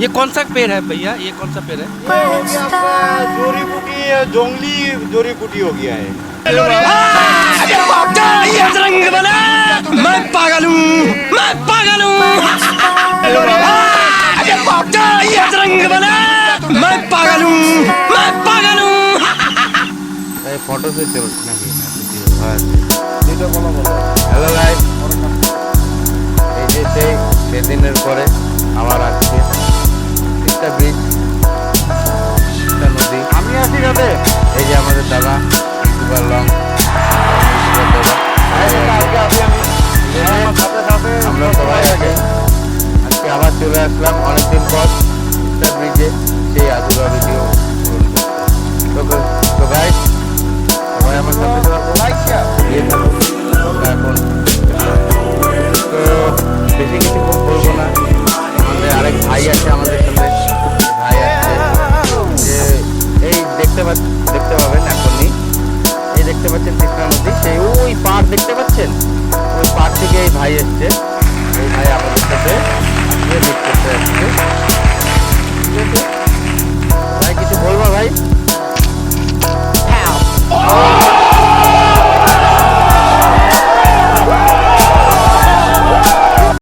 ये कौन सा पेड़ है भैया, ये कौन सा पेड़ है? ये हो गया आपका जोरी बूटी, जंगली जोरी बूटी हो गया है। रंग बना, मैं पागल हूँ, मैं पागल हूँ। रंग बना, मैं पागल हूँ, मैं पागल हूँ। ফটো সে চল নাকি দুটো বলো বলো। হ্যালো গাইস, এই যে সেদিনের পরে আবার আজকে একটা ব্রিজ, একটা নদী। আমি আছি রাতে। এই যে আমাদের দাদা সুপার লং, আমরা সবাই আগে আজকে আবার চলে আসলাম অনেকদিন পর একটা ব্রিজে, সেই আধুরা ভিডিও। তো গাইস, সবাই আমার সাথে দিয়ে থাকুন। এখন তো বেশি কিছু বলবো না, আমাদের আরেক ভাই আছে আমাদের সাথে, ভাই আছে যে এই দেখতে পাবেন এখনই, এই দেখতে পাচ্ছেন কৃষ্ণা নদী, সেই ওই পাড় দেখতে পাচ্ছেন, ওই পাড় থেকে এই ভাই এসছে। এই ভাই আমাদের সাথে আজকে মিট করতে